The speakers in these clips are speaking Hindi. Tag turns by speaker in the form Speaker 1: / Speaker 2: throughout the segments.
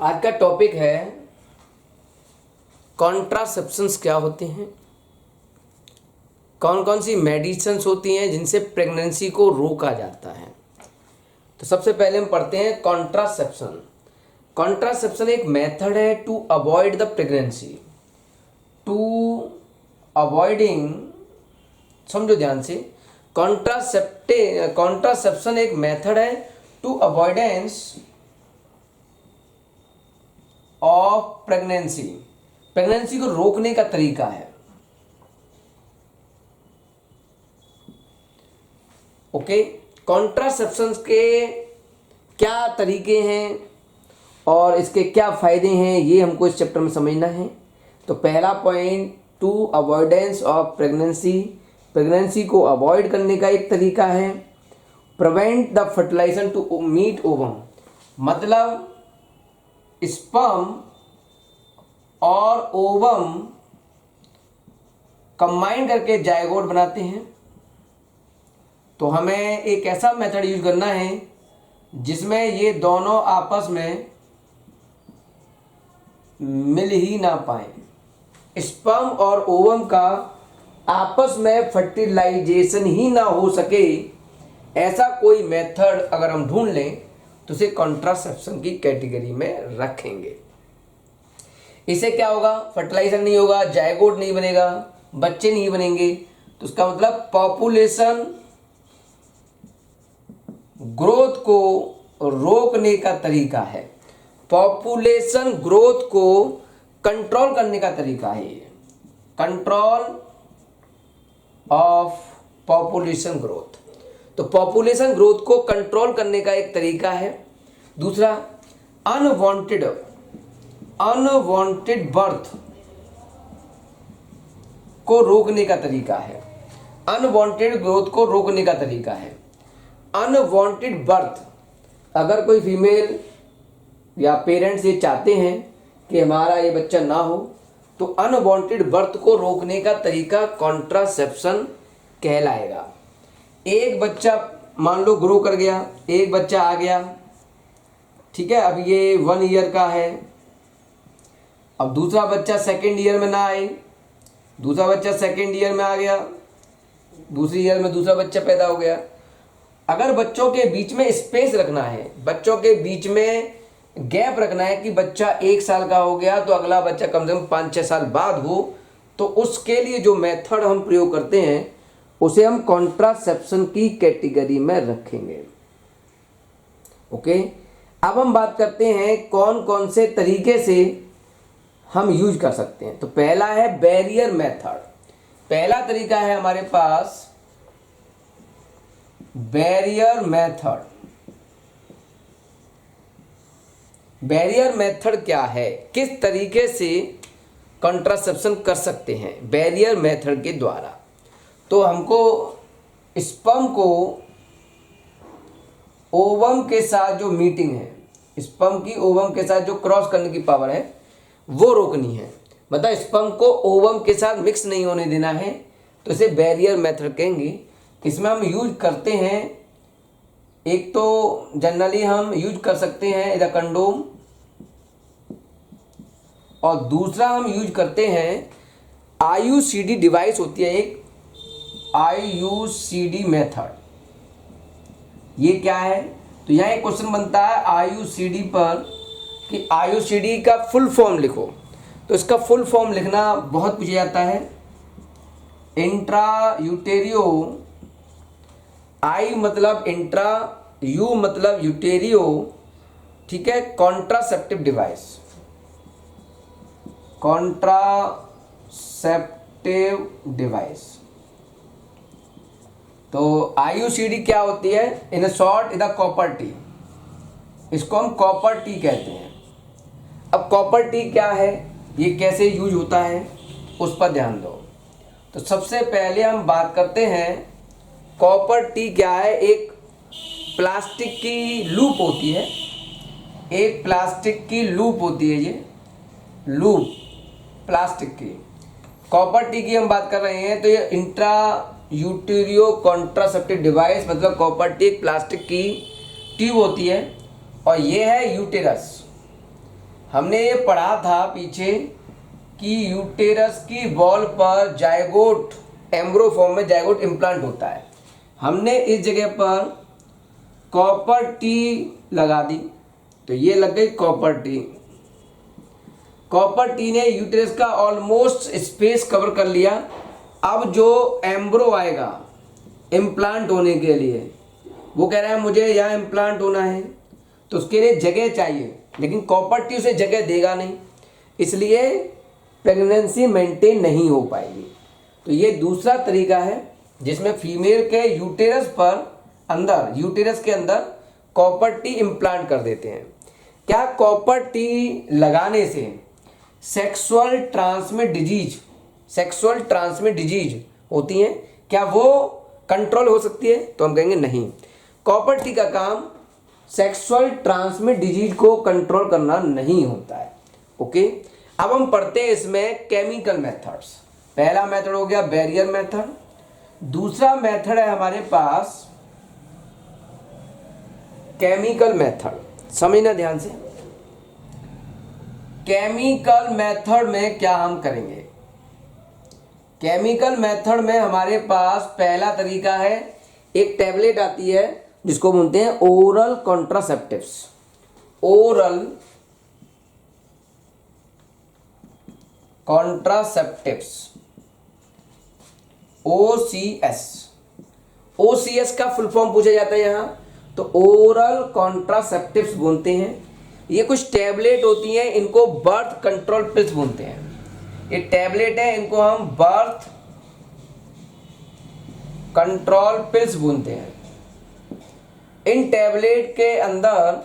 Speaker 1: आज का टॉपिक है कॉन्ट्रासेप्शंस क्या होते हैं, कौन कौन सी मेडिसिन्स होती हैं जिनसे प्रेगनेंसी को रोका जाता है। तो सबसे पहले हम पढ़ते हैं कॉन्ट्रासेप्शन। कॉन्ट्रासेप्शन एक मेथड है to avoid the pregnancy, to avoiding, समझो ध्यान से, कॉन्ट्रासेप्शन एक मेथड है to avoidance of pregnancy, pregnancy को रोकने का तरीका है। ओके, कॉन्ट्रासेप्शन के क्या तरीके हैं और इसके क्या फायदे हैं, ये हमको इस चैप्टर में समझना है। तो पहला point, to avoidance of pregnancy, pregnancy को अवॉइड करने का एक तरीका है। Prevent the fertilization to meet ovum, मतलब स्पर्म और ओवम कंबाइन करके जायगोट बनाते हैं। तो हमें एक ऐसा मेथड यूज करना है जिसमें ये दोनों आपस में मिल ही ना पाए, स्पर्म और ओवम का आपस में फर्टिलाइजेशन ही ना हो सके, ऐसा कोई मेथड अगर हम ढूंढ लें तो उसे कॉन्ट्रासेप्शन की कैटेगरी में रखेंगे। इससे क्या होगा, फर्टिलाइजेशन नहीं होगा, जायगोट नहीं बनेगा, बच्चे नहीं बनेंगे। तो उसका मतलब पॉपुलेशन ग्रोथ को रोकने का तरीका है, पॉपुलेशन ग्रोथ को कंट्रोल करने का तरीका है ये, कंट्रोल ऑफ पॉपुलेशन ग्रोथ। तो पॉपुलेशन ग्रोथ को कंट्रोल करने का एक तरीका है। दूसरा, अनवांटेड बर्थ को रोकने का तरीका है, अनवांटेड ग्रोथ को रोकने का तरीका है। अनवांटेड बर्थ, अगर कोई फीमेल या पेरेंट्स ये चाहते हैं कि हमारा ये बच्चा ना हो, तो अनवांटेड बर्थ को रोकने का तरीका कॉन्ट्रासेप्शन कहलाएगा। एक बच्चा मान लो ग्रो कर गया, एक बच्चा आ गया, ठीक है, अब ये 1 ईयर का है, अब दूसरा बच्चा सेकेंड ईयर में ना आए, दूसरा बच्चा सेकेंड ईयर में आ गया, दूसरी ईयर में दूसरा बच्चा पैदा हो गया। अगर बच्चों के बीच में स्पेस रखना है, बच्चों के बीच में गैप रखना है कि बच्चा 1 साल का हो गया तो अगला बच्चा कम से कम 5-6 साल बाद हो, तो उसके लिए जो मेथड हम प्रयोग करते हैं उसे हम कॉन्ट्रासेप्शन की कैटेगरी में रखेंगे। ओके, अब हम बात करते हैं कौन कौन से तरीके से हम यूज कर सकते हैं। तो पहला है बैरियर मेथड। पहला तरीका है हमारे पास बैरियर मेथड। बैरियर मेथड क्या है, किस तरीके से कॉन्ट्रासेप्शन कर सकते हैं बैरियर मेथड के द्वारा। तो हमको स्पर्म को ओवम के साथ जो मीटिंग है, स्पर्म की ओवम के साथ जो क्रॉस करने की पावर है वो रोकनी है, मतलब स्पर्म को ओवम के साथ मिक्स नहीं होने देना है। तो इसे बैरियर मेथड कहेंगे। इसमें हम यूज करते हैं, एक तो जनरली हम यूज कर सकते हैं इधर कंडोम, और दूसरा हम यूज करते हैं IUCD डिवाइस होती है एक, IUCD मेथड। ये क्या है, तो यहाँ एक क्वेश्चन बनता है IUCD पर कि IUCD का फुल फॉर्म लिखो। तो इसका फुल फॉर्म लिखना बहुत पूछा जाता है। इंट्रा यूटेरियो, I मतलब इंट्रा, U मतलब यूटेरियो, ठीक है, कॉन्ट्रासेप्टिव डिवाइस, कॉन्ट्रासेप्टिव डिवाइस। तो IUCD क्या होती है, इन शॉर्ट इधर कॉपर टी, इसको हम कॉपर टी कहते हैं। अब कॉपर टी क्या है, ये कैसे यूज होता है, उस पर ध्यान दो। तो सबसे पहले हम बात करते हैं कॉपर टी क्या है। एक प्लास्टिक की लूप होती है, एक प्लास्टिक की लूप होती है, ये लूप प्लास्टिक की, कॉपर टी की हम बात कर रहे हैं। तो ये इंट्रा यूटेरियो कॉन्ट्रासेप्टिव डिवाइस, मतलब कॉपर टी प्लास्टिक की ट्यूब होती है, और ये है यूटेरस। हमने ये पढ़ा था पीछे कि यूटेरस की वॉल पर जायगोट एम्ब्रो फॉर्म में जायगोट इम्प्लांट होता है। हमने इस जगह पर कॉपर टी लगा दी, तो ये लग गई कॉपर टी। कॉपर टी ने यूटेरस का ऑलमोस्ट स्पेस कवर कर लिया। अब जो एम्ब्रो आएगा इम्प्लांट होने के लिए, वो कह रहा है मुझे यहाँ इम्प्लांट होना है, तो उसके लिए जगह चाहिए, लेकिन कॉपर टी उसे जगह देगा नहीं, इसलिए प्रेगनेंसी मेंटेन नहीं हो पाएगी। तो ये दूसरा तरीका है जिसमें फीमेल के यूटेरस पर अंदर, यूटेरस के अंदर कॉपर टी इम्प्लांट कर देते हैं। क्या कॉपर टी लगाने से सेक्सुअल ट्रांसमिट डिजीज होती हैं, क्या वो कंट्रोल हो सकती है? तो हम कहेंगे नहीं। कॉपर टी का काम सेक्सुअल ट्रांसमिट डिजीज को कंट्रोल करना नहीं होता है। ओके, अब हम पढ़ते हैं इसमें केमिकल मेथड्स। पहला मेथड हो गया बैरियर मेथड, दूसरा मेथड है हमारे पास केमिकल मेथड। समझना ध्यान से, केमिकल मेथड में क्या हम करेंगे। केमिकल मेथड में हमारे पास पहला तरीका है, एक टैबलेट आती है जिसको बोलते हैं oral contraceptives. Oral contraceptives, OCS। OCS का फुल फॉर्म पूछा जाता है यहाँ, तो ओरल कॉन्ट्रासेप्टिव्स बोलते हैं। ये कुछ टैबलेट होती हैं, इनको बर्थ कंट्रोल पिल्स बोलते हैं। ये टैबलेट है, इनको हम बर्थ कंट्रोल पिल्स बोलते हैं। इन टैबलेट के अंदर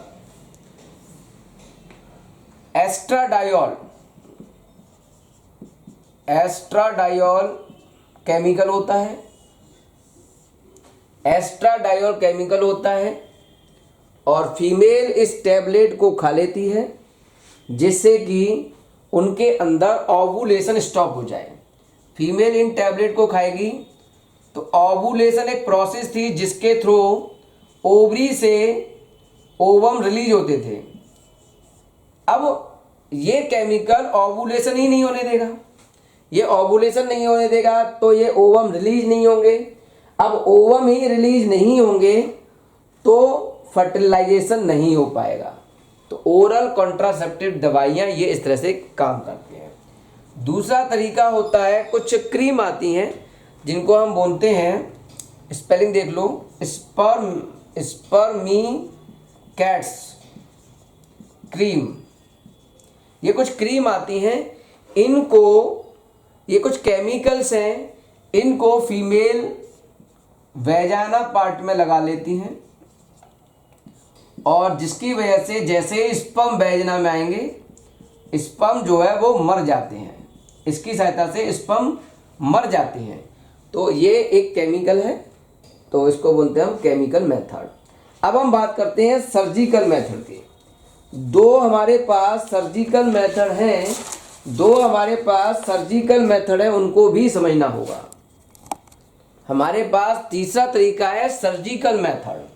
Speaker 1: एस्ट्राडायोल केमिकल होता है। एस्ट्राडायोल केमिकल होता है और फीमेल इस टैबलेट को खा लेती है, जिससे कि उनके अंदर ओवुलेशन स्टॉप हो जाए। फीमेल इन टैबलेट को खाएगी तो ओवुलेशन एक प्रोसेस थी जिसके थ्रू ओवरी से ओवम रिलीज होते थे। अब ये केमिकल ओवुलेशन ही नहीं होने देगा, ये ओवुलेशन नहीं होने देगा तो ये ओवम रिलीज नहीं होंगे। अब ओवम ही रिलीज नहीं होंगे तो फर्टिलाइजेशन नहीं हो पाएगा। तो ओरल कॉन्ट्रासेप्टिव दवाइयाँ ये इस तरह से काम करती हैं। दूसरा तरीका होता है, कुछ क्रीम आती हैं जिनको हम बोलते हैं, स्पेलिंग देख लो, स्पर्मी कैट्स क्रीम। ये कुछ क्रीम आती हैं, इनको, ये कुछ केमिकल्स हैं, इनको फीमेल वेजाना पार्ट में लगा लेती हैं और जिसकी वजह से जैसे स्पर्म वेजना में आएंगे, स्पर्म जो है वो मर जाते हैं, इसकी सहायता से स्पर्म मर जाती हैं। तो ये एक केमिकल है, तो इसको बोलते हैं हम केमिकल मेथड। अब हम बात करते हैं सर्जिकल मेथड की। दो हमारे पास सर्जिकल मेथड है, उनको भी समझना होगा। हमारे पास तीसरा तरीका है सर्जिकल मेथड।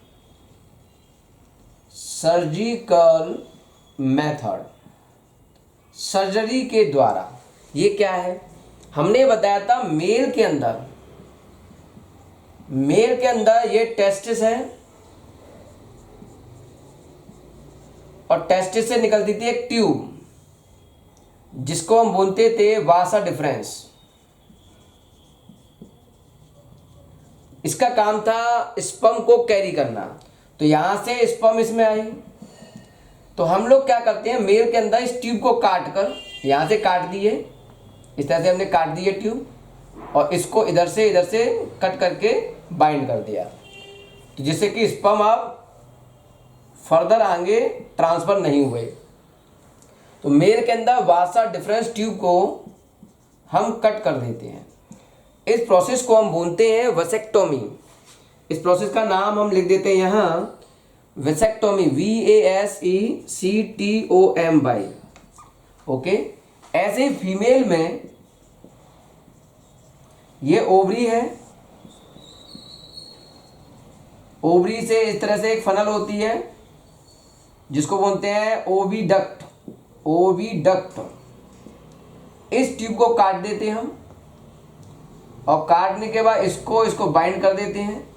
Speaker 1: सर्जरी के द्वारा। ये क्या है? हमने बताया था मेल के अंदर ये टेस्टिस है और टेस्टिस से निकलती थी एक ट्यूब जिसको हम बोलते थे वासा डिफरेंस। इसका काम था स्पर्म को कैरी करना। तो यहां से स्पर्म इसमें आई, तो हम लोग क्या करते हैं, मेल के अंदर इस ट्यूब को काट कर, यहां से काट दिए, इस तरह से हमने काट दी है ट्यूब और इसको इधर से कट करके बाइंड कर दिया, तो जिससे कि स्पर्म अब फर्दर आगे ट्रांसफर नहीं हुए। तो मेल के अंदर वासा डिफरेंस ट्यूब को हम कट कर देते हैं। इस प्रोसेस को हम बोलते हैं वेसेक्टोमी। इस प्रोसेस का नाम हम लिख देते हैं यहाँ वेसेक्टोमी, VASECTOMY। ओके, ऐसे फीमेल में ये ओवरी है, ओवरी से इस तरह से एक फनल होती है जिसको बोलते हैं ओविडक्ट। ओविडक्ट, इस ट्यूब को काट देते हैं हम, और काटने के बाद इसको बाइंड कर देते हैं,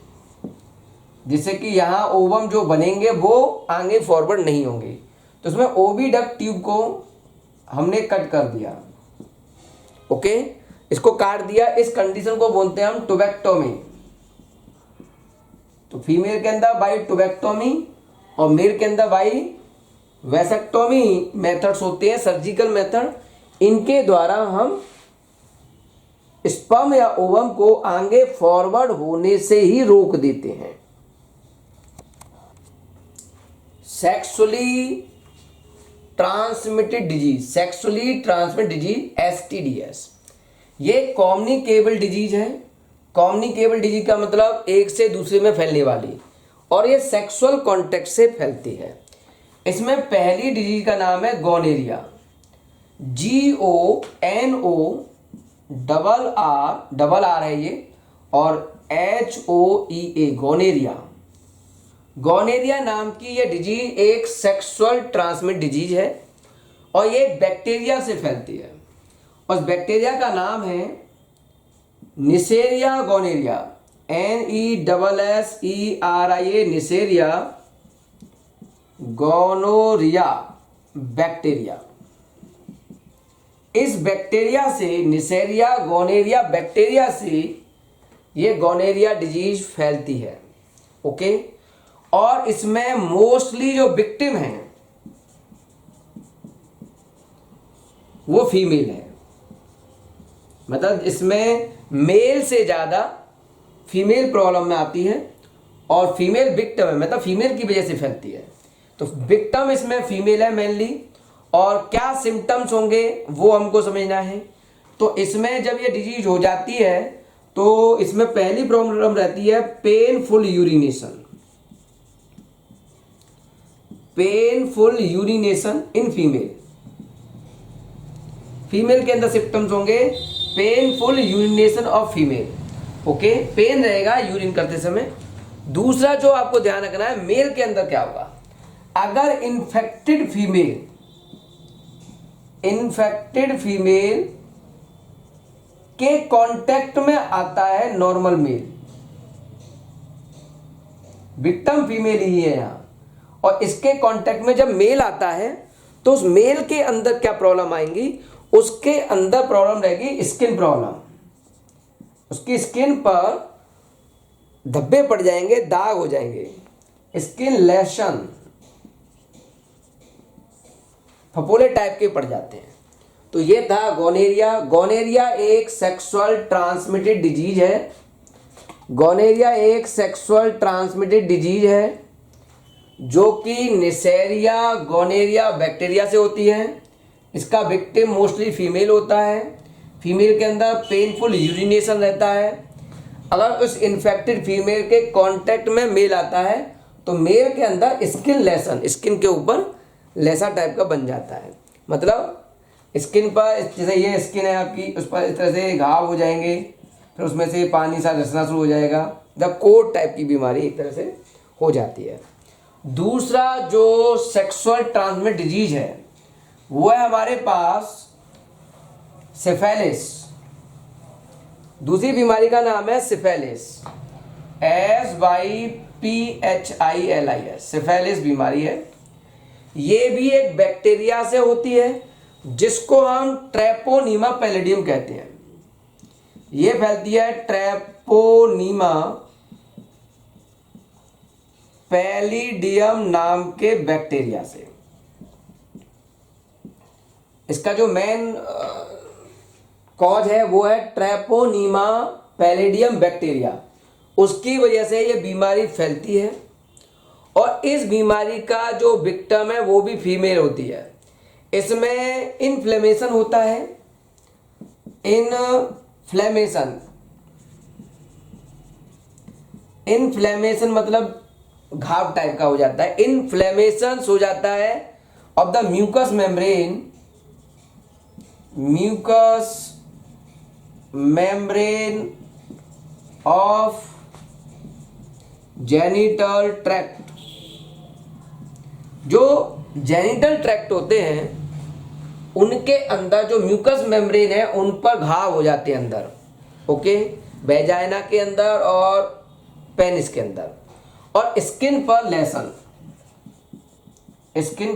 Speaker 1: जिससे कि यहाँ ओवम जो बनेंगे वो आगे फॉरवर्ड नहीं होंगे। तो इसमें ओविडक्ट ट्यूब को हमने कट कर दिया। ओके, इसको काट दिया। इस कंडीशन को बोलते हैं हम ट्यूबेक्टोमी। तो फीमेल के अंदर बाई ट्यूबेक्टोमी और मेल के अंदर बाई वैसेक्टोमी मेथड्स होते हैं, सर्जिकल मेथड। इनके द्वारा हम स्पर्म या ओवम को आगे फॉरवर्ड होने से ही रोक देते हैं। Sexually transmitted disease, sexually transmitted disease STDs, ये कम्युनिकेबल डिजीज है। कम्युनिकेबल डिजीज का मतलब एक से दूसरे में फैलने वाली, और ये सेक्सुअल कॉन्टेक्ट से फैलती है। इसमें पहली डिजीज का नाम है गोनेरिया, GONORR है ये, और HOEA, गोनेरिया। गोनेरिया नाम की ये डिजीज एक सेक्सुअल ट्रांसमिट डिजीज है, और ये बैक्टीरिया से फैलती है। उस बैक्टीरिया का नाम है neisseria gonorrhoea, NESSERIA, neisseria gonorrhoea bacteria. इस बैक्टीरिया से, निसेरिया गोनेरिया बैक्टीरिया से ये गोनेरिया डिजीज फैलती है। ओके, और इसमें मोस्टली जो विक्टिम हैं वो फीमेल है, मतलब इसमें मेल से ज़्यादा फीमेल प्रॉब्लम में आती है, और फीमेल विक्टिम है, मतलब फीमेल की वजह से फैलती है। तो विक्टिम इसमें फीमेल है मेनली। और क्या सिम्टम्स होंगे वो हमको समझना है। तो इसमें जब ये डिजीज हो जाती है तो इसमें पहली प्रॉब्लम रहती है painful urination, painful urination in female. Female के अंदर सिम्टम्स होंगे painful urination of female. Okay, pain रहेगा यूरिन करते समय। दूसरा जो आपको ध्यान रखना है, मेल के अंदर क्या होगा, अगर इन्फेक्टेड फीमेल के कांटेक्ट में आता है नॉर्मल मेल, विक्टिम फीमेल ही है यहां, और इसके कांटेक्ट में जब मेल आता है तो उस मेल के अंदर क्या प्रॉब्लम आएंगी, उसके अंदर प्रॉब्लम रहेगी स्किन प्रॉब्लम। उसकी स्किन पर धब्बे पड़ जाएंगे, दाग हो जाएंगे, स्किन लेशन, फपोले टाइप के पड़ जाते हैं। तो ये था गोनेरिया। गोनेरिया एक सेक्सुअल ट्रांसमिटेड डिजीज है। गोनेरिया एक सेक्सुअल ट्रांसमिटेड डिजीज है जो कि निसेरिया गोनेरिया बैक्टीरिया से होती है। इसका विक्टिम मोस्टली फीमेल होता है। फीमेल के अंदर पेनफुल यूरिनेशन रहता है। अगर उस इन्फेक्टेड फीमेल के कांटेक्ट में मेल आता है तो मेल के अंदर स्किन लेसन, स्किन के ऊपर लेसा टाइप का बन जाता है, मतलब स्किन पर, जैसे ये स्किन है आपकी, उस पर इस तरह से घाव हो जाएंगे, फिर उसमें से पानी सा रिसना शुरू हो जाएगा, जब कोट टाइप की बीमारी एक तरह से हो जाती है। दूसरा जो सेक्सुअल ट्रांसमिट डिजीज है वो है हमारे पास सिफिलिस। दूसरी बीमारी का नाम है सिफिलिस, SYPHILIS, सिफिलिस बीमारी है। ये भी एक बैक्टीरिया से होती है जिसको हम ट्रेपोनीमा पैलिडियम कहते हैं। ये फैलती है ट्रेपोनीमा पैलिडियम नाम के बैक्टीरिया से। इसका जो मेन कॉज है वो है ट्रेपोनीमा पैलिडियम बैक्टीरिया, उसकी वजह से ये बीमारी फैलती है। और इस बीमारी का जो विक्टिम है वो भी फीमेल होती है। इसमें इन्फ्लेमेशन होता है, इन्फ्लेमेशन मतलब घाव टाइप का हो जाता है, इन्फ्लेमेशन हो जाता है of the mucous membrane of genital tract. जो जेनिटल ट्रैक्ट होते हैं उनके अंदर जो म्यूकस मेम्ब्रेन है उन पर घाव हो जाते हैं अंदर, ओके, वेजाइना के अंदर और पेनिस के अंदर, और स्किन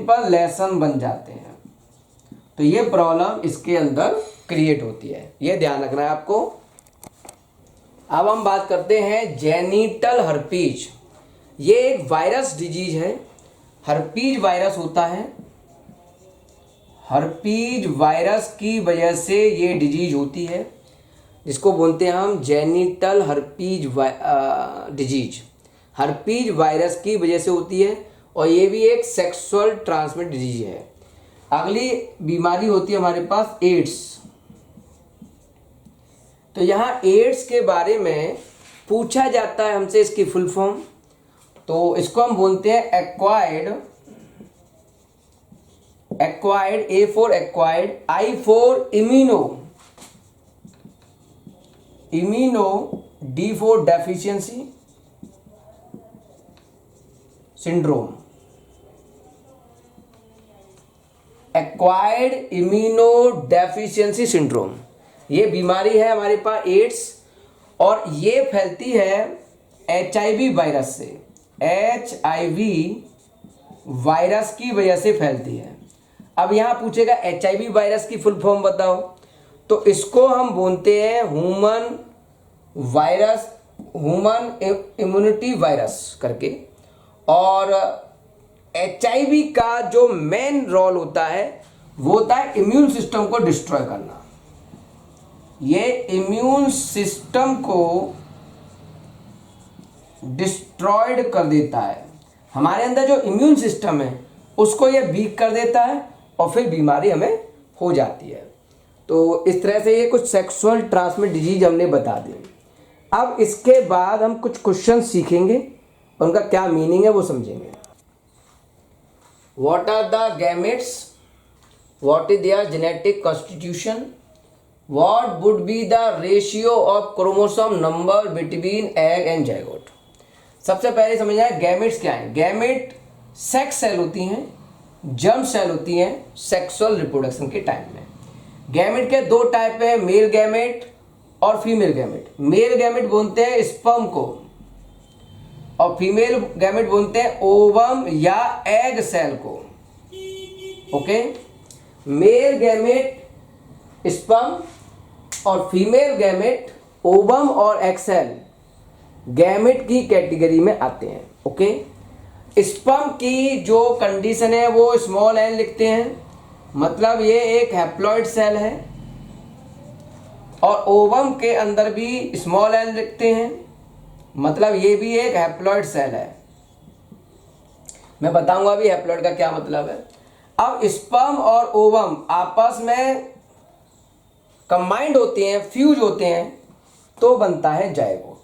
Speaker 1: पर लेसन बन जाते हैं। तो ये प्रॉब्लम इसके अंदर क्रिएट होती है, ये ध्यान रखना है आपको। अब हम बात करते हैं जेनिटल हर्पीज। ये एक वायरस डिजीज है, हर्पीज वायरस होता है। हर्पीज वायरस की वजह से ये डिजीज होती है, जिसको बोलते हैं हम genital herpes disease. Herpes virus की वजह से होती है और ये भी एक सेक्सुअल ट्रांसमिट डिजीज है। अगली बीमारी होती है हमारे पास एड्स। तो यहाँ एड्स के बारे में पूछा जाता है हमसे, इसकी फुल फॉर्म, तो इसको हम बोलते हैं acquired, A for acquired, I for immuno, D for deficiency syndrome. Acquired immuno deficiency syndrome, ये बीमारी है हमारे पास एड्स, और ये फैलती है HIV वायरस से। HIV वायरस की वजह से फैलती है। अब यहाँ पूछेगा HIV वायरस की फुल फॉर्म बताओ, तो इसको हम बोलते हैं ह्यूमन इम्यूनिटी वायरस करके। और HIV का जो मेन रोल होता है वो होता है इम्यून सिस्टम को डिस्ट्रॉय करना। ये इम्यून सिस्टम को डिस्ट्रॉयड कर देता है। हमारे अंदर जो इम्यून सिस्टम है उसको ये वीक कर देता है और फिर बीमारी हमें हो जाती है। तो इस तरह से ये कुछ सेक्सुअल ट्रांसमिट डिजीज हमने बता दी। अब इसके बाद हम कुछ क्वेश्चन सीखेंगे, उनका क्या मीनिंग है वो समझेंगे। What are the gametes, what is their genetic constitution, what would be the ratio of chromosome number between egg and zygote. सबसे पहले समझना है गैमेट्स क्या है। गैमेट सेक्स सेल होती हैं, जर्म सेल होती हैं सेक्सुअल रिप्रोडक्शन के टाइम में। गैमेट के दो टाइप है, मेल गैमेट और फीमेल गैमेट। मेल गैमेट बोलते हैं स्पर्म को और फीमेल गैमेट बोलते हैं ओवम या एग सेल को, ओके। मेल गैमेट स्पर्म और फीमेल गैमेट ओवम और एग सेल गैमेट की कैटेगरी में आते हैं, ओके। स्पर्म की जो कंडीशन है वो स्मॉल एन लिखते हैं, मतलब ये एक हैप्लॉइड सेल है, और ओवम के अंदर भी स्मॉल एन लिखते हैं, मतलब ये भी एक हैप्लॉइड सेल है। मैं बताऊंगा अभी हैप्लॉइड का क्या मतलब है। अब स्पर्म और ओवम आपस में कंबाइंड होते हैं, फ्यूज होते हैं, तो बनता है जाइगोट।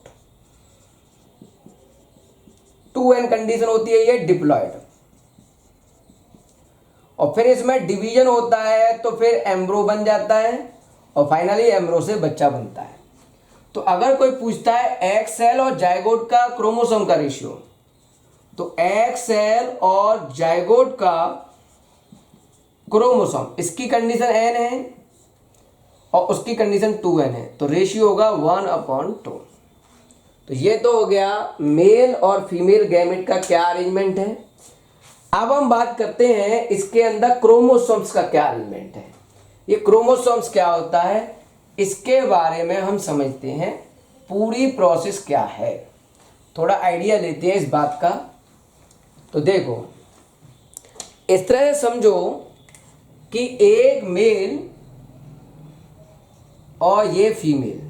Speaker 1: 2n कंडीशन होती है ये डिप्लॉइड, और फिर इसमें डिवीजन होता है तो फिर एम्ब्रो बन जाता है और फाइनली एम्ब्रो से बच्चा बनता है। तो अगर कोई पूछता है एग सेल और जाइगोट का क्रोमोसोम का रेशियो, तो एग सेल और जाइगोट का क्रोमोसोम, इसकी कंडीशन n है और उसकी कंडीशन 2n है, तो रेशियो होगा 1/2। तो ये तो हो गया मेल और फीमेल गैमेट का क्या अरेंजमेंट है। अब हम बात करते हैं इसके अंदर क्रोमोसोम्स का क्या अरेंजमेंट है। ये क्रोमोसोम्स क्या होता है इसके बारे में हम समझते हैं, पूरी प्रोसेस क्या है, थोड़ा आइडिया लेते हैं इस बात का। तो देखो, इस तरह से समझो कि एक मेल और ये फीमेल,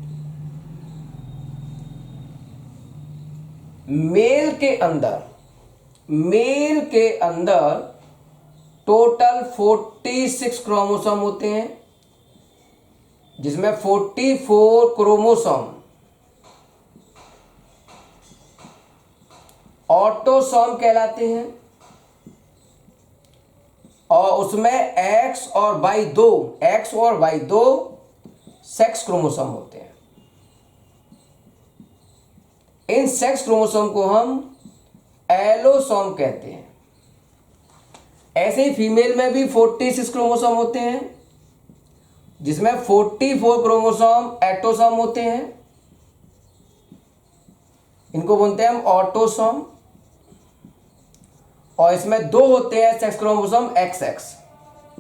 Speaker 1: मेल के अंदर टोटल 46 क्रोमोसोम होते हैं, जिसमें 44 क्रोमोसोम ऑटोसोम कहलाते हैं, और उसमें X और Y दो सेक्स क्रोमोसोम होते हैं। इन सेक्स क्रोमोसोम को हम एलोसोम कहते हैं। ऐसे ही फीमेल में भी 46 क्रोमोसोम होते हैं, जिसमें 44 क्रोमोसोम एटोसोम होते हैं, इनको बोलते हैं हम ऑटोसोम, और इसमें 2 होते हैं सेक्स क्रोमोसोम XX,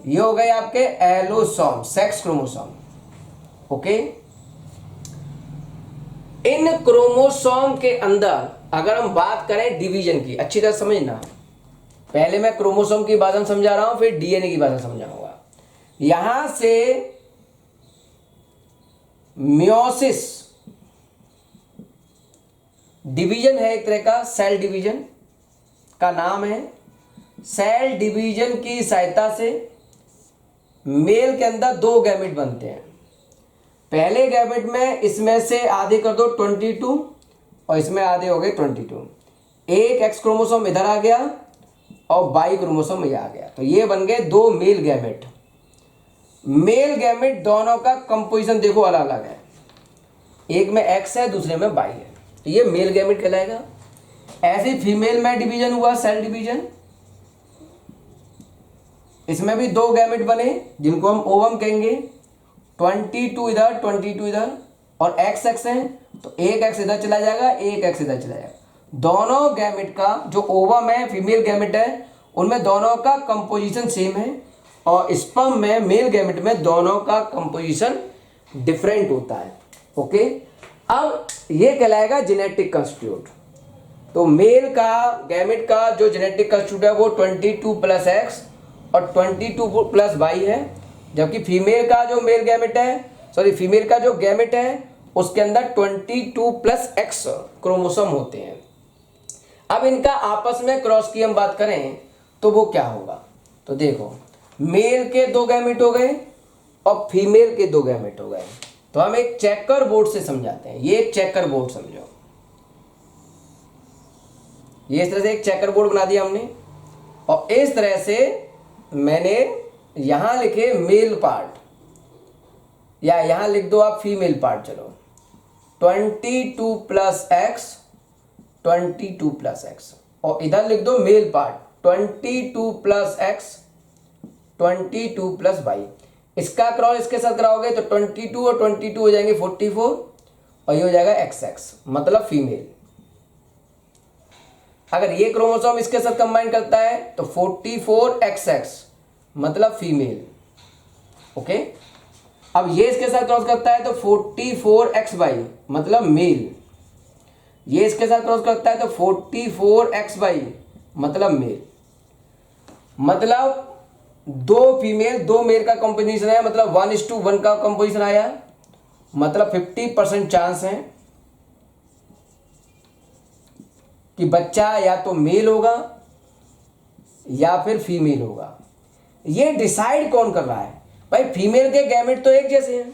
Speaker 1: ये हो गए आपके एलोसोम, सेक्स क्रोमोसोम। ओके, इन क्रोमोसोम के अंदर अगर हम बात करें डिवीजन की, अच्छी तरह समझना, पहले मैं क्रोमोसोम की भाषा समझा रहा हूं, फिर DNA की भाषा समझाऊंगा। यहां से मियोसिस डिवीजन है, एक तरह का सेल डिवीजन का नाम है। सेल डिवीजन की सहायता से मेल के अंदर 2 गैमेट बनते हैं। पहले गैमेट में इसमें से आधे कर दो 22 और इसमें आधे हो गए 22, एक एक्स क्रोमोसोम इधर आ गया और वाई क्रोमोसोम ये आ गया, तो ये बन गए 2 मेल गैमेट। मेल गैमेट दोनों का कंपोजिशन देखो अलग अलग है, एक में एक्स है दूसरे में वाई है, तो ये मेल गैमेट कहलाएगा। ऐसे फीमेल में डिवीजन हुआ, सेल डिवीजन, इसमें भी 2 गैमेट बने जिनको हम ओवम कहेंगे, 22 इधर 22 इधर, और एक्स एक्स है तो एक एक्स इधर चला जाएगा, एक एक्स इधर चला जाएगा। दोनों गैमेट का जो ओवम है, फीमेल गैमेट है, उनमें दोनों का कंपोजिशन सेम है, और स्पर्म में, मेल गैमेट में दोनों का कंपोजिशन डिफरेंट होता है। ओके, अब ये कहलाएगा जेनेटिक कंस्टिट्यूट। तो मेल का गैमेट का जो जेनेटिक कंस्टिट्यूट है वो 22 + X और 22 + Y है, जबकि फीमेल का जो मेल गैमेट है, फीमेल का जो गैमेट है उसके अंदर 22 + X क्रोमोसोम होते हैं। अब इनका आपस में क्रॉस की हम बात करें तो वो क्या होगा, तो देखो मेल के 2 गैमेट हो गए और फीमेल के 2 गैमेट हो गए, तो हम एक चेकर बोर्ड से समझाते हैं। ये एक चेकर बोर्ड समझो, ये इस तरह से एक चेकर बोर्ड बना दिया हमने, और इस तरह से मैंने यहां लिखे मेल पार्ट, या यहां लिख दो आप फीमेल पार्ट, चलो 22 + X 22 + X, और इधर लिख दो मेल पार्ट 22 + X 22 + Y। इसका क्रॉस इसके साथ कराओगे तो 22 और 22 हो जाएंगे 44, और ये हो जाएगा XX, मतलब फीमेल। अगर ये क्रोमोसोम इसके साथ कंबाइन करता है तो 44XX, मतलब फीमेल। ओके, अब ये इसके साथ क्रॉस करता है तो 44XY, मतलब मेल। ये इसके साथ क्रॉस करता है तो 44XY, मतलब मेल। मतलब 2 फीमेल 2 मेल का कंपोजिशन है, मतलब 1:1 का कंपोजिशन आया, मतलब 50% चांस है कि बच्चा या तो मेल होगा या फिर फीमेल होगा। ये डिसाइड कौन कर रहा है भाई, फीमेल के गैमेट तो एक जैसे हैं,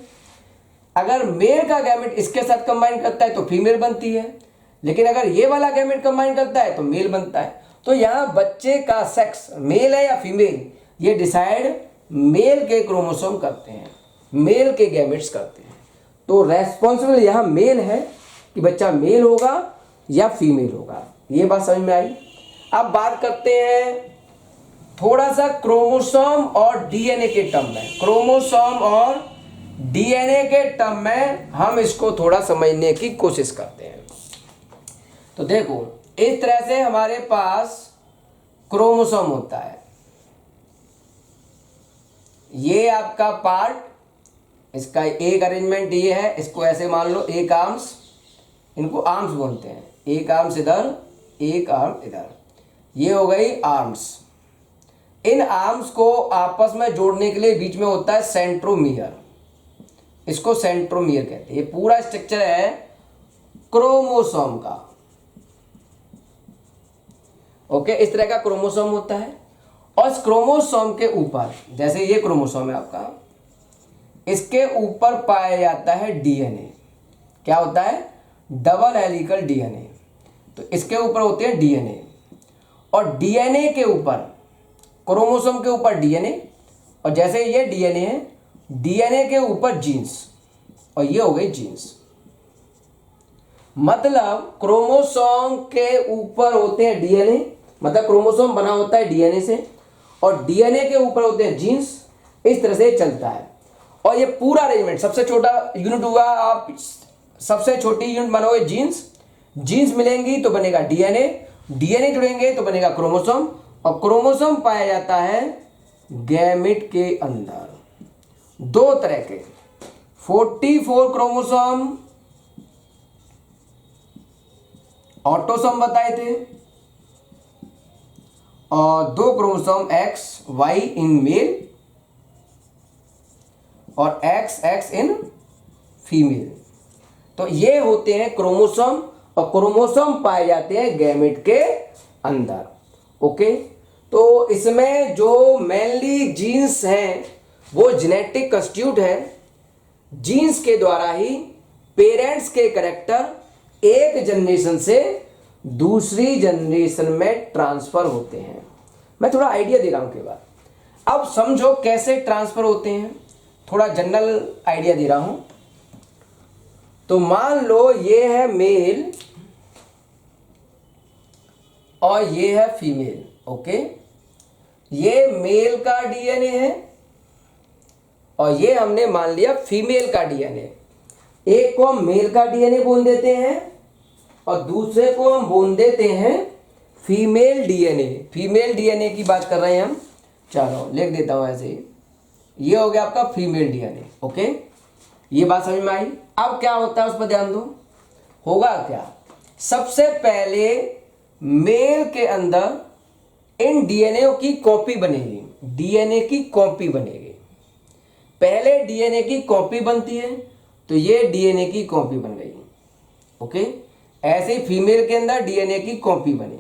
Speaker 1: अगर मेल का गैमेट इसके साथ कंबाइन करता है तो फीमेल बनती है, लेकिन अगर ये वाला गैमेट कंबाइन करता है तो मेल बनता है। तो यहां बच्चे का सेक्स मेल है या फीमेल, ये डिसाइड मेल के क्रोमोसोम करते हैं, मेल के गैमेट्स करते हैं। तो रेस्पॉन्सिबल यहां मेल है कि बच्चा मेल होगा या फीमेल होगा। ये बात समझ में आई। अब बात करते हैं थोड़ा सा क्रोमोसोम और डीएनए के टर्म में। क्रोमोसोम और डीएनए के टर्म में हम इसको थोड़ा समझने की कोशिश करते हैं। तो देखो इस तरह से हमारे पास क्रोमोसोम होता है, ये आपका पार्ट, इसका एक अरेंजमेंट ये है, इसको ऐसे मान लो एक आर्म्स, इनको आर्म्स बोलते हैं, एक आर्म्स इधर एक आर्म इधर, ये हो गई आर्म्स। इन आर्म्स को आपस में जोड़ने के लिए बीच में होता है सेंट्रोमियर, इसको सेंट्रोमियर कहते हैं। ये पूरा स्ट्रक्चर है क्रोमोसोम का। ओके, इस तरह का क्रोमोसोम होता है, और इस क्रोमोसोम के ऊपर, जैसे ये क्रोमोसोम है आपका, इसके ऊपर पाया जाता है डीएनए। क्या होता है? Double helical DNA. तो इसके ऊपर होते हैं डीएनए, और डीएनए के ऊपर, क्रोमोसोम के ऊपर डीएनए, और जैसे ये डीएनए है, डीएनए के ऊपर जीन्स, और ये हो गई जीन्स। मतलब क्रोमोसोम के ऊपर होते हैं डीएनए, मतलब क्रोमोसोम बना होता है डीएनए से, और डीएनए के ऊपर होते हैं जीन्स। इस तरह से चलता है। और ये पूरा अरेंजमेंट, सबसे छोटा यूनिट हुआ, आप सबसे छोटी यूनिट मानोगे जीन्स, जीन्स मिलेंगी तो बनेगा डीएनए, डीएनए जुड़ेंगे तो बनेगा क्रोमोसोम, और क्रोमोसोम पाया जाता है गैमेट के अंदर। दो तरह के 44 क्रोमोसोम ऑटोसोम बताए थे, और 2 chromosome x Y in male और एक्स एक्स इन फीमेल। तो ये होते हैं क्रोमोसोम, और क्रोमोसोम पाए जाते हैं गैमेट के अंदर। ओके, तो इसमें जो मेनली जीन्स हैं वो जेनेटिक कंस्टिट्यूट है। जीन्स के द्वारा ही पेरेंट्स के कैरेक्टर एक जनरेशन से दूसरी जनरेशन में ट्रांसफर होते हैं। मैं थोड़ा आइडिया दे रहा हूं के बाद, अब समझो कैसे ट्रांसफर होते हैं, थोड़ा जनरल आइडिया दे रहा हूं। तो मान लो ये है मेल और ये है फीमेल। ओके, ये मेल का डीएनए है और ये हमने मान लिया फीमेल का डीएनए। एक को हम मेल का डीएनए बोल देते हैं और दूसरे को हम बोल देते हैं फीमेल डीएनए। फीमेल डीएनए की बात कर रहे हैं हम, चलो लिख देता हूं ऐसे ही। ये हो गया आपका फीमेल डीएनए। ओके, ये बात समझ में आई। अब क्या होता है उस पर ध्यान दो। होगा क्या, सबसे पहले मेल के अंदर इन डीएनए की कॉपी बनेगी, डीएनए की कॉपी बनेगी। पहले डीएनए की कॉपी बनती है तो ये डीएनए की कॉपी बन गई। ओके, ऐसे ही फीमेल के अंदर डीएनए की कॉपी बनी,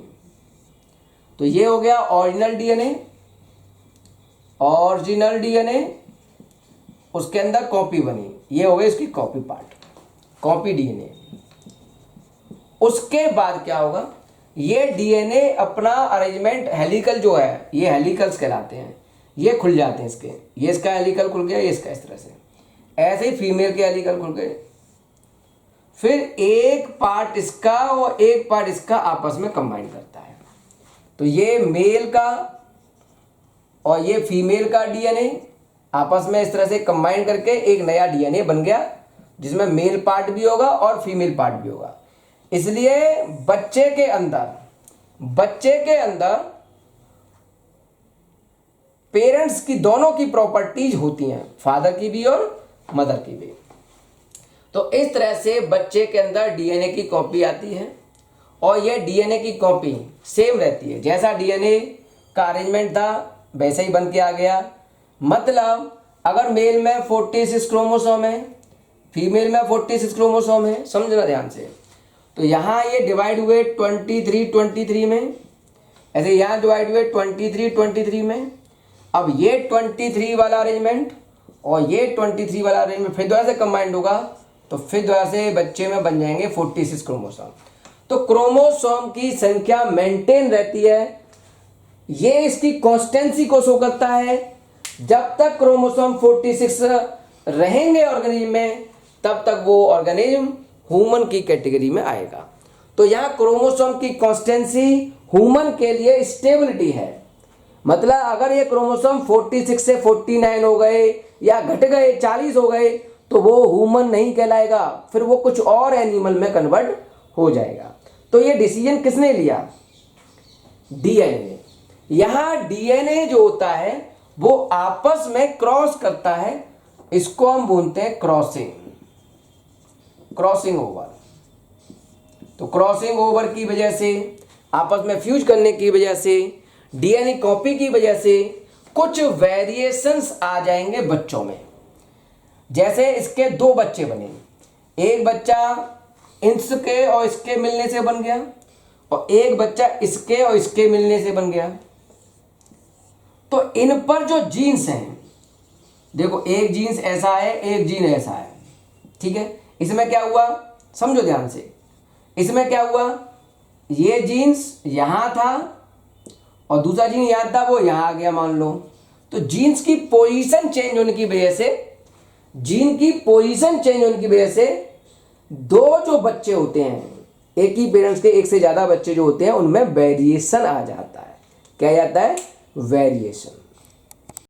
Speaker 1: तो ये हो गया ओरिजिनल डीएनए। ओरिजिनल डीएनए, उसके अंदर कॉपी बनी, ये हो गई इसकी कॉपी पार्ट, कॉपी डीएनए। उसके बाद क्या होगा, ये डीएनए अपना अरेंजमेंट हेलिकल जो है, ये हेलिकल्स कहलाते हैं, ये खुल जाते हैं इसके, ये इसका हेलिकल खुल गया, ये इसका, इस तरह से। ऐसे ही फीमेल के हेलिकल खुल गए, फिर एक पार्ट इसका और एक पार्ट इसका आपस में कंबाइन करता है। तो ये मेल का और ये फीमेल का डीएनए आपस में इस तरह से कंबाइन करके एक नया डीएनए बन गया, जिसमें मेल पार्ट भी होगा और फीमेल पार्ट भी होगा। इसलिए बच्चे के अंदर पेरेंट्स की दोनों की प्रॉपर्टीज होती हैं, फादर की भी और मदर की भी। तो इस तरह से बच्चे के अंदर डीएनए की कॉपी आती है और यह डीएनए की कॉपी सेम रहती है, जैसा डीएनए का अरेंजमेंट था वैसे ही बन के आ गया। मतलब अगर मेल में 46 क्रोमोसोम है, फीमेल में 46 क्रोमोसोम है, समझना ध्यान से। तो यहाँ ये डिवाइड हुए 23 में, ऐसे यहाँ डिवाइड हुए 23 में। अब ये 23 वाला अरेंजमेंट और ये 23 वाला अरेंजमेंट फिर दोबारा से कंबाइंड होगा, तो फिर दोबारा से बच्चे में बन जाएंगे 46 क्रोमोसोम। तो क्रोमोसोम की संख्या मेंटेन रहती है, ये इसकी कॉन्स्टेंसी को शो करता है। जब तक क्रोमोसोम 46 रहेंगे ऑर्गेनिज्म में, तब तक वो ऑर्गेनिज्म ह्यूमन की कैटेगरी में आएगा। तो यहाँ क्रोमोसोम की कॉन्स्टेंसी ह्यूमन के लिए स्टेबिलिटी है। मतलब अगर ये क्रोमोसोम 46 से 49 हो गए या घट गए 40 हो गए, तो वो ह्यूमन नहीं कहलाएगा, फिर वो कुछ और एनिमल में कन्वर्ट हो जाएगा। तो ये डिसीजन किसने लिया, डीएनए। यहाँ डीएनए जो होता है वो आपस में क्रॉस करता है, इसको हम बोलते हैं क्रॉसिंग ओवर। तो क्रॉसिंग ओवर की वजह से, आपस में फ्यूज करने की वजह से, डीएनए कॉपी की वजह से कुछ वेरिएशंस आ जाएंगे बच्चों में। जैसे इसके 2 बच्चे बने, एक बच्चा इसके और इसके मिलने से बन गया और एक बच्चा इसके और इसके मिलने से बन गया। तो इन पर जो जीन्स हैं, देखो एक जीन्स ऐसा है, एक जीन ऐसा है, ठीक है। इसमें क्या हुआ, समझो ध्यान से। इसमें क्या हुआ, ये जीन्स यहां था और दूसरा जीन यहां था, वो यहां आ गया मान लो। तो जीन्स की पोजीशन चेंज होने की वजह से, दो जो बच्चे होते हैं, एक ही पेरेंट्स के एक से ज्यादा बच्चे जो होते हैं, उनमें वेरिएशन आ जाता है। क्या जाता है, वेरिएशन।